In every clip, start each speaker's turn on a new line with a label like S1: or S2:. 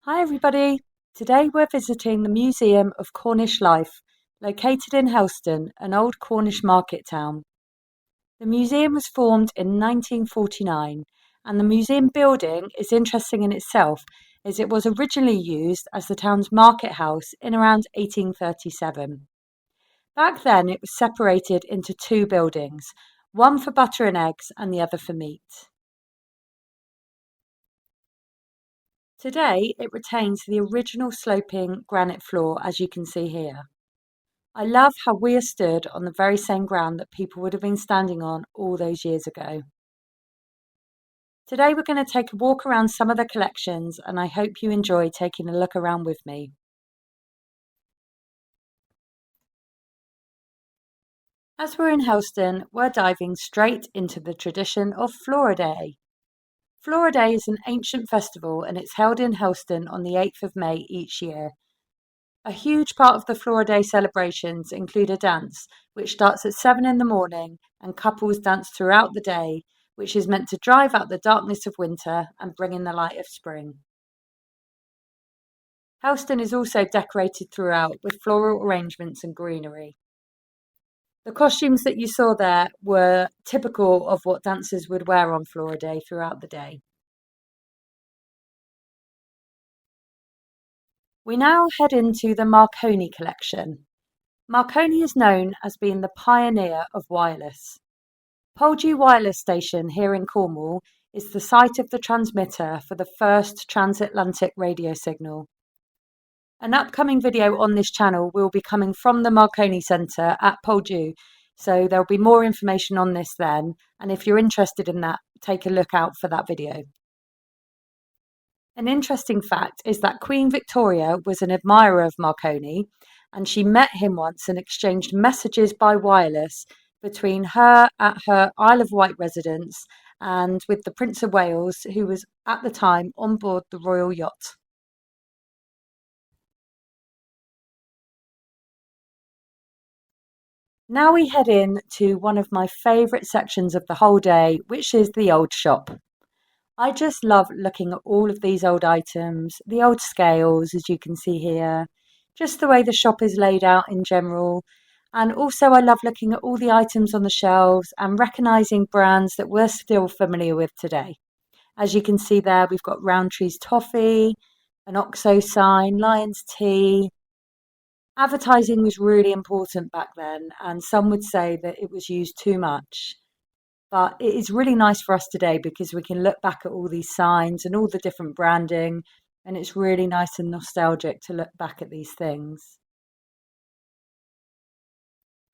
S1: Hi everybody! Today we're visiting the Museum of Cornish Life, located in Helston, an old Cornish market town. The museum was formed in 1949, and the museum building is interesting in itself as it was originally used as the town's market house in around 1837. Back then it was separated into two buildings, one for butter and eggs and the other for meat. Today, it retains the original sloping granite floor, as you can see here. I love how we are stood on the very same ground that people would have been standing on all those years ago. Today, we're going to take a walk around some of the collections, and I hope you enjoy taking a look around with me. As we're in Helston, we're diving straight into the tradition of Flora Day. Flora Day is an ancient festival and it's held in Helston on the 8th of May each year. A huge part of the Flora Day celebrations include a dance, which starts at 7 in the morning and couples dance throughout the day, which is meant to drive out the darkness of winter and bring in the light of spring. Helston is also decorated throughout with floral arrangements and greenery. The costumes that you saw there were typical of what dancers would wear on Flora Day throughout the day. We now head into the Marconi collection. Marconi is known as being the pioneer of wireless. Poldhu Wireless Station here in Cornwall is the site of the transmitter for the first transatlantic radio signal. An upcoming video on this channel will be coming from the Marconi Centre at Poldhu, so there'll be more information on this then, and if you're interested in that, take a look out for that video. An interesting fact is that Queen Victoria was an admirer of Marconi, and she met him once and exchanged messages by wireless between her at her Isle of Wight residence and with the Prince of Wales, who was at the time on board the royal yacht. Now we head in to one of my favourite sections of the whole day, which is the old shop. I just love looking at all of these old items, the old scales, as you can see here, just the way the shop is laid out in general. And also I love looking at all the items on the shelves and recognising brands that we're still familiar with today. As you can see there, we've got Roundtree's Toffee, an OXO sign, Lion's Tea. Advertising was really important back then, and some would say that it was used too much. But it is really nice for us today because we can look back at all these signs and all the different branding, and it's really nice and nostalgic to look back at these things.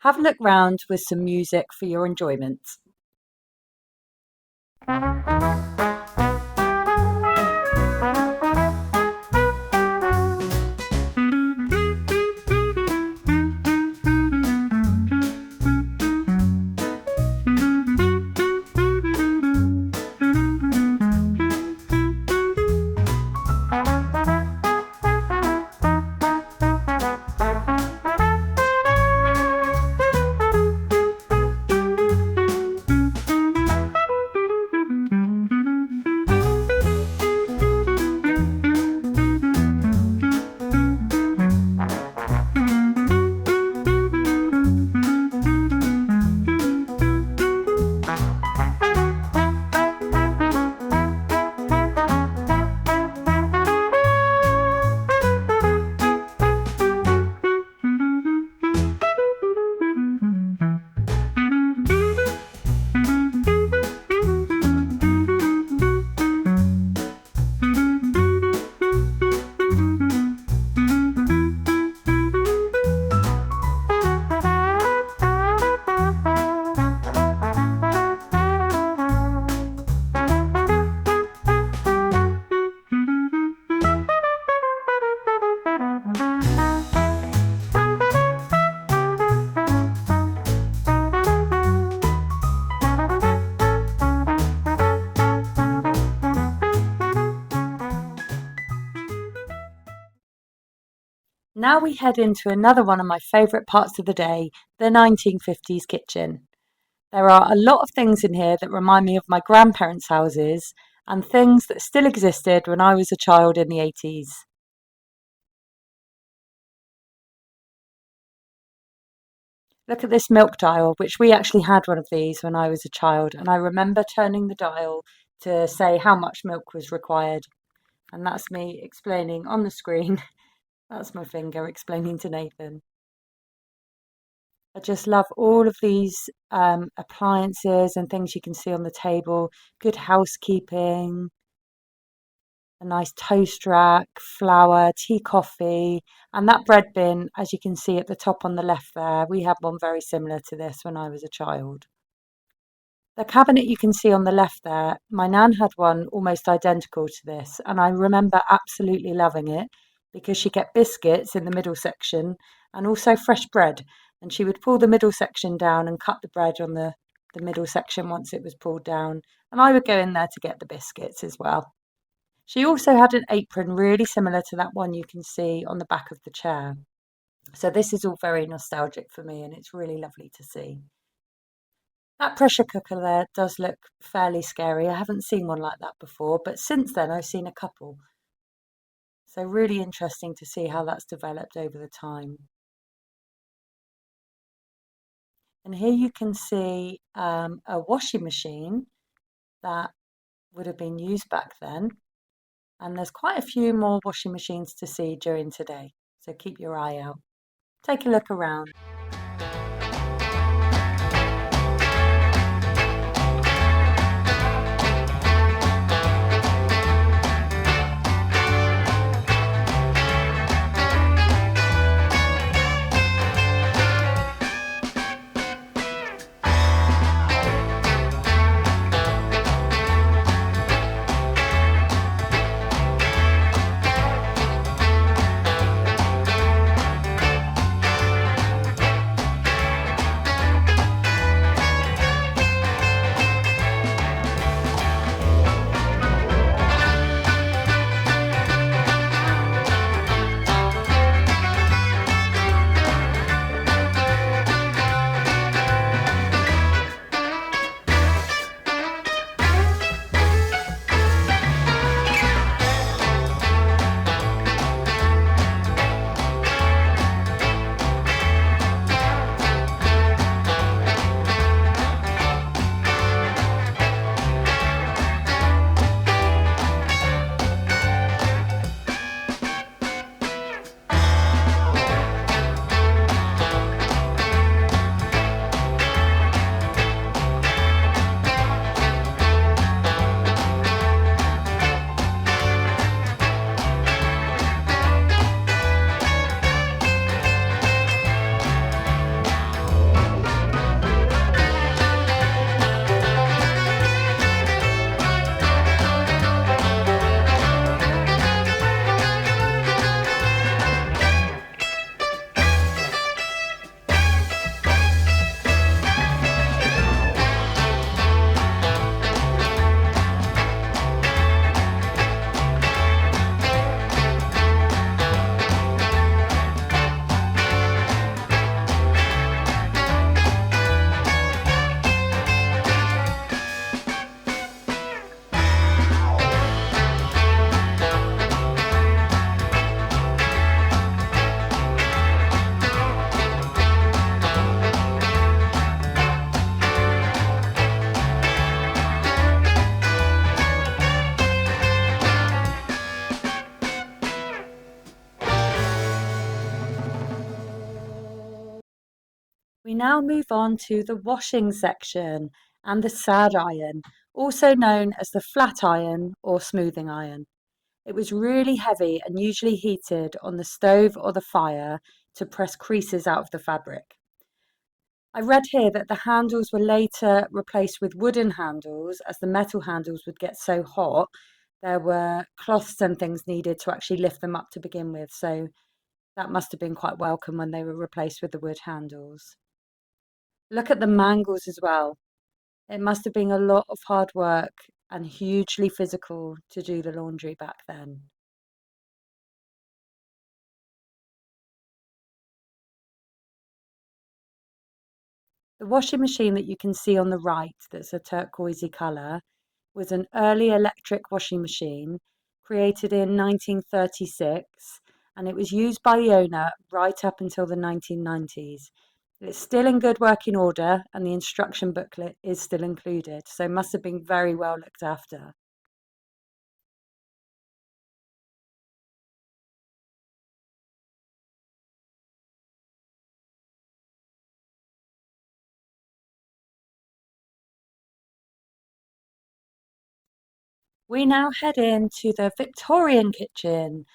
S1: Have a look round with some music for your enjoyment. Now we head into another one of my favourite parts of the day, the 1950s kitchen. There are a lot of things in here that remind me of my grandparents' houses, and things that still existed when I was a child in the 80s. Look at this milk dial, which we actually had one of these when I was a child, and I remember turning the dial to say how much milk was required. And that's me explaining on the screen. That's my finger explaining to Nathan. I just love all of these appliances and things you can see on the table. Good housekeeping, a nice toast rack, flour, tea, coffee, and that bread bin, as you can see at the top on the left there. We had one very similar to this when I was a child. The cabinet you can see on the left there, my nan had one almost identical to this, and I remember absolutely loving it because she kept biscuits in the middle section and also fresh bread. And she would pull the middle section down and cut the bread on the middle section once it was pulled down. And I would go in there to get the biscuits as well. She also had an apron really similar to that one you can see on the back of the chair. So this is all very nostalgic for me and it's really lovely to see. That pressure cooker there does look fairly scary. I haven't seen one like that before, but since then I've seen a couple. So really interesting to see how that's developed over the time. And here you can see a washing machine that would have been used back then. And there's quite a few more washing machines to see during today. So keep your eye out. Take a look around. We now move on to the washing section and the sad iron, also known as the flat iron or smoothing iron. It was really heavy and usually heated on the stove or the fire to press creases out of the fabric. I read here that the handles were later replaced with wooden handles as the metal handles would get so hot. There were cloths and things needed to actually lift them up to begin with, so that must have been quite welcome when they were replaced with the wood handles. Look at the mangles as well. It must have been a lot of hard work and hugely physical to do the laundry back then. The washing machine that you can see on the right, that's a turquoisey colour, was an early electric washing machine created in 1936, and it was used by the owner right up until the 1990s. It's still in good working order, and the instruction booklet is still included, so must have been very well looked after. We now head into the Victorian kitchen.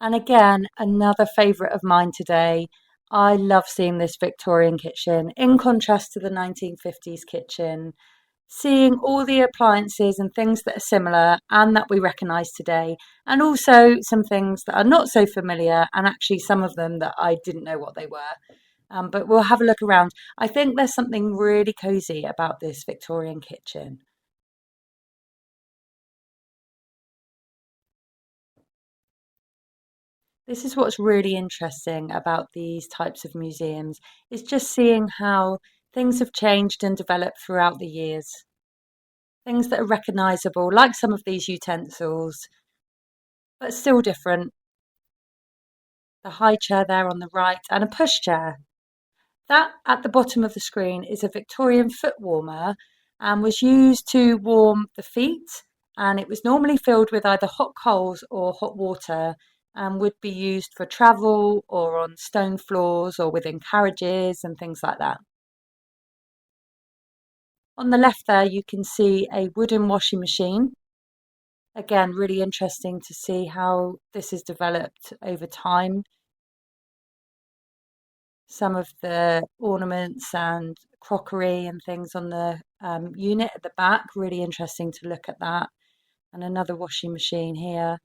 S1: And again, another favourite of mine today. I love seeing this Victorian kitchen in contrast to the 1950s kitchen, seeing all the appliances and things that are similar and that we recognise today, and also some things that are not so familiar, and actually some of them that I didn't know what they were. But we'll have a look around. I think there's something really cosy about this Victorian kitchen. This is what's really interesting about these types of museums, is just seeing how things have changed and developed throughout the years. Things that are recognisable, like some of these utensils, but still different. The high chair there on the right and a pushchair. That at the bottom of the screen is a Victorian foot warmer and was used to warm the feet. And it was normally filled with either hot coals or hot water and would be used for travel or on stone floors or within carriages and things like that. On the left there, you can see a wooden washing machine. Again, really interesting to see how this has developed over time. Some of the ornaments and crockery and things on the unit at the back. Really interesting to look at that. And another washing machine here.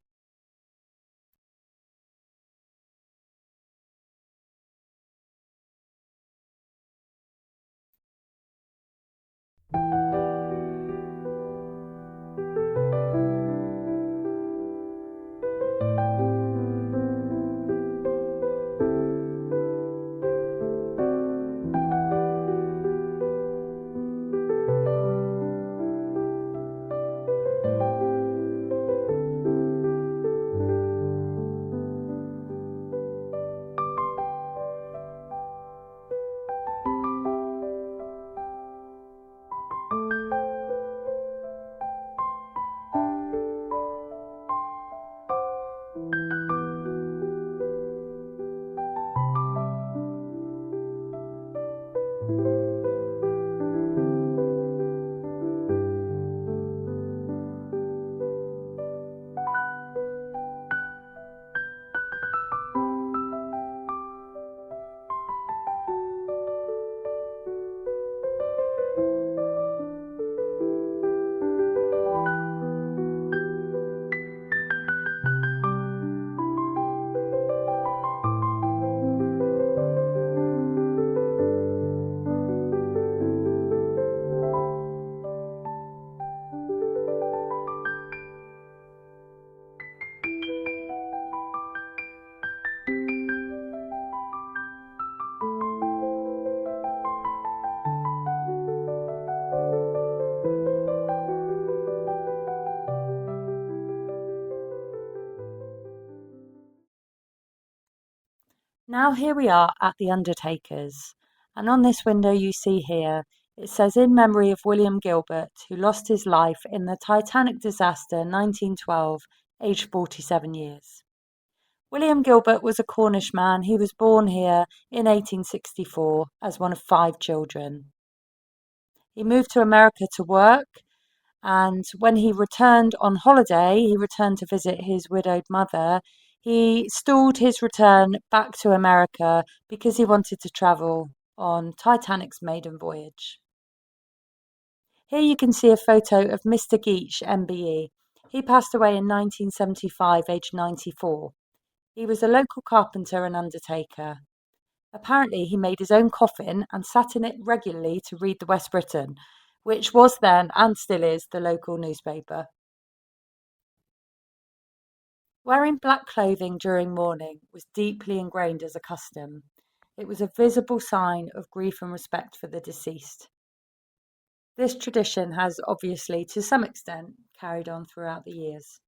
S1: Now here we are at the Undertaker's, and on this window you see here, it says in memory of William Gilbert, who lost his life in the Titanic disaster 1912, aged 47 years. William Gilbert was a Cornish man. He was born here in 1864 as one of five children. He moved to America to work, and when he returned on holiday, he returned to visit his widowed mother. He stalled his return back to America because he wanted to travel on Titanic's maiden voyage. Here you can see a photo of Mr. Geach, MBE. He passed away in 1975, aged 94. He was a local carpenter and undertaker. Apparently, he made his own coffin and sat in it regularly to read the West Briton, which was then and still is the local newspaper. Wearing black clothing during mourning was deeply ingrained as a custom. It was a visible sign of grief and respect for the deceased. This tradition has obviously, to some extent, carried on throughout the years.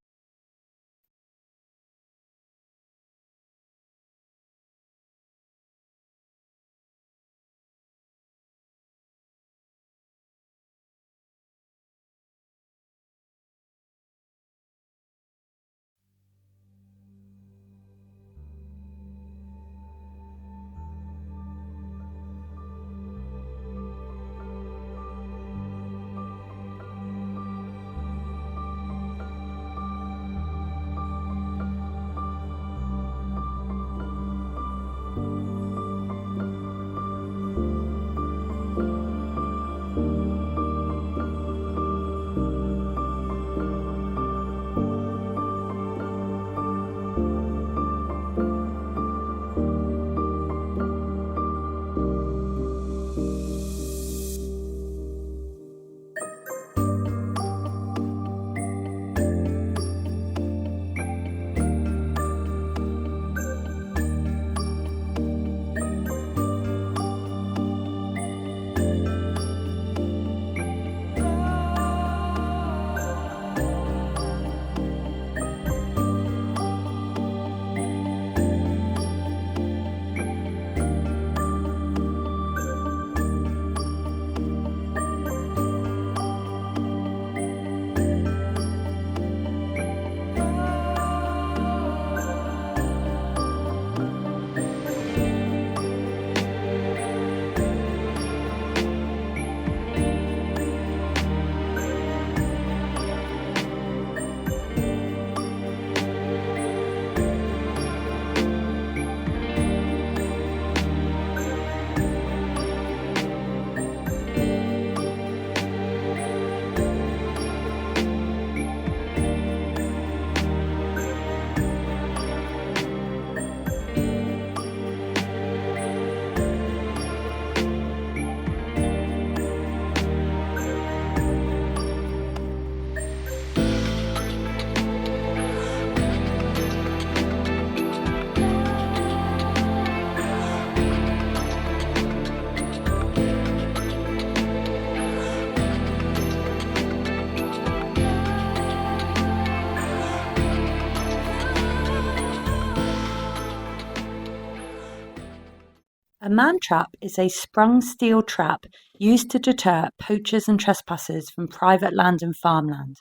S1: A man trap is a sprung steel trap used to deter poachers and trespassers from private land and farmland.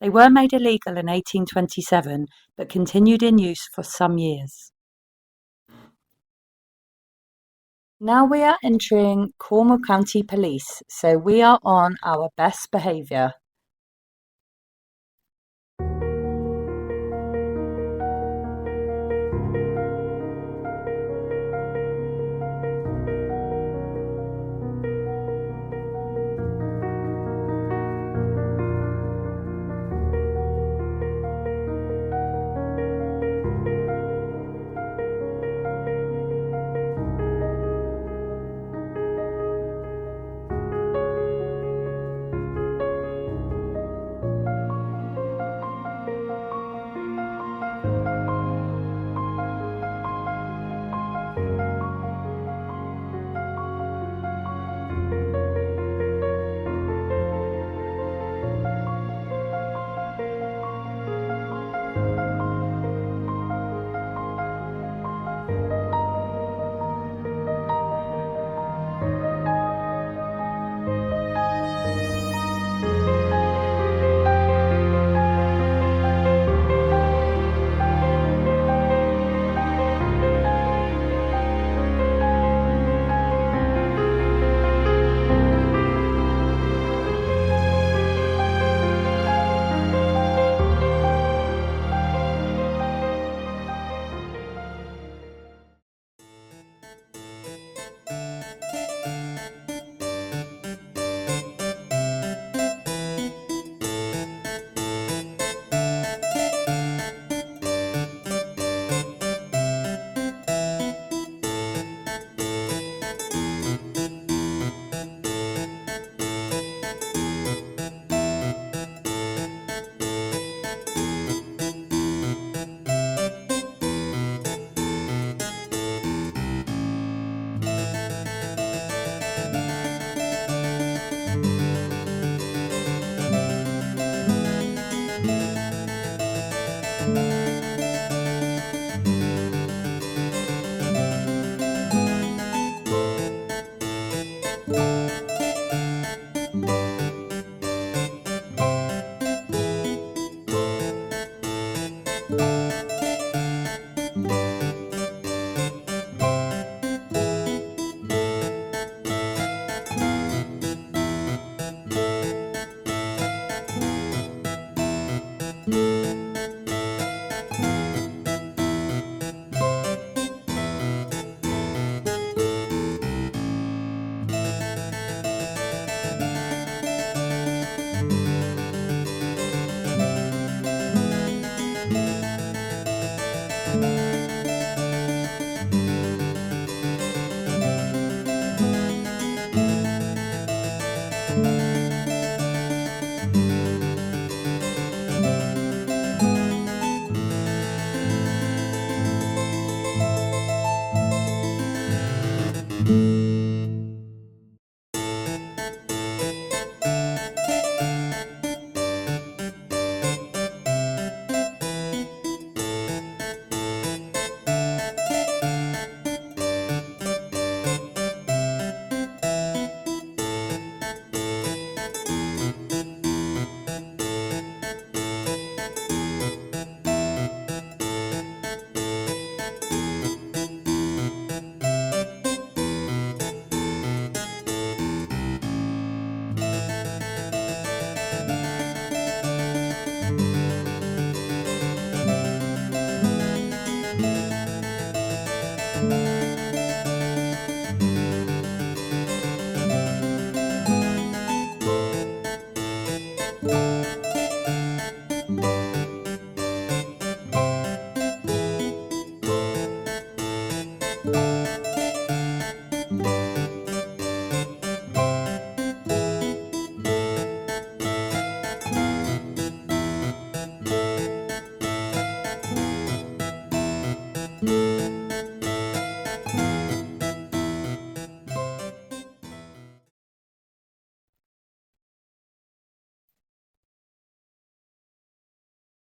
S1: They were made illegal in 1827 but continued in use for some years. Now we are entering Cornwall County Police, so we are on our best behaviour.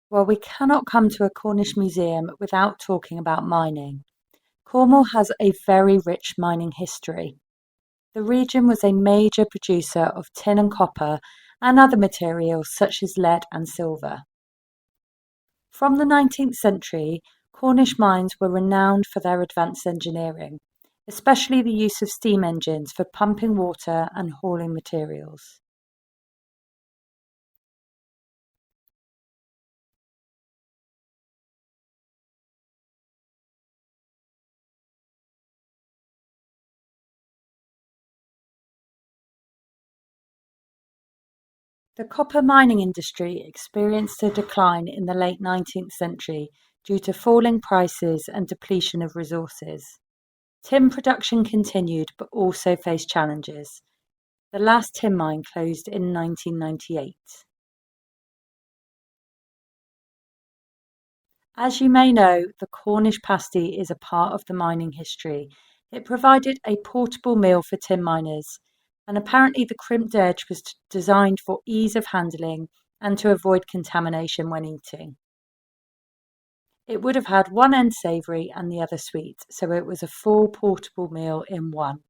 S1: Well, we cannot come to a Cornish museum without talking about mining. Cornwall has a very rich mining history. The region was a major producer of tin and copper and other materials such as lead and silver. From the 19th century, Cornish mines were renowned for their advanced engineering, especially the use of steam engines for pumping water and hauling materials. The copper mining industry experienced a decline in the late 19th century due to falling prices and depletion of resources. Tin production continued but also faced challenges. The last tin mine closed in 1998. As you may know, the Cornish pasty is a part of the mining history. It provided a portable meal for tin miners, and apparently the crimped edge was designed for ease of handling and to avoid contamination when eating. It would have had one end savoury and the other sweet, so it was a full portable meal in one.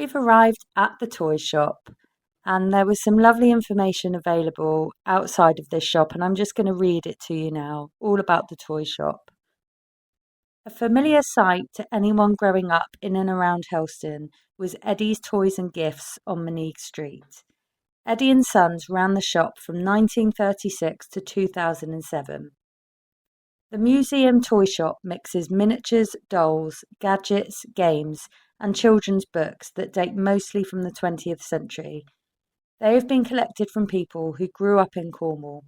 S1: We've arrived at the toy shop, and there was some lovely information available outside of this shop, and I'm just going to read it to you now, all about the toy shop. A familiar sight to anyone growing up in and around Helston was Eddie's Toys and Gifts on Monique Street. Eddie and Sons ran the shop from 1936 to 2007. The museum toy shop mixes miniatures, dolls, gadgets, games, and children's books that date mostly from the 20th century. They have been collected from people who grew up in Cornwall.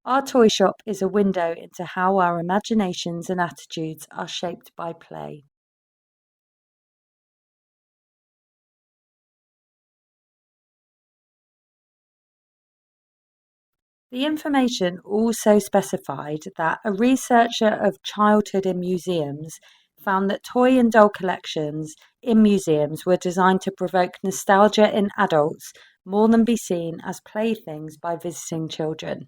S1: Our toy shop is a window into how our imaginations and attitudes are shaped by play. The information also specified that a researcher of childhood in museums found that toy and doll collections in museums were designed to provoke nostalgia in adults more than be seen as playthings by visiting children.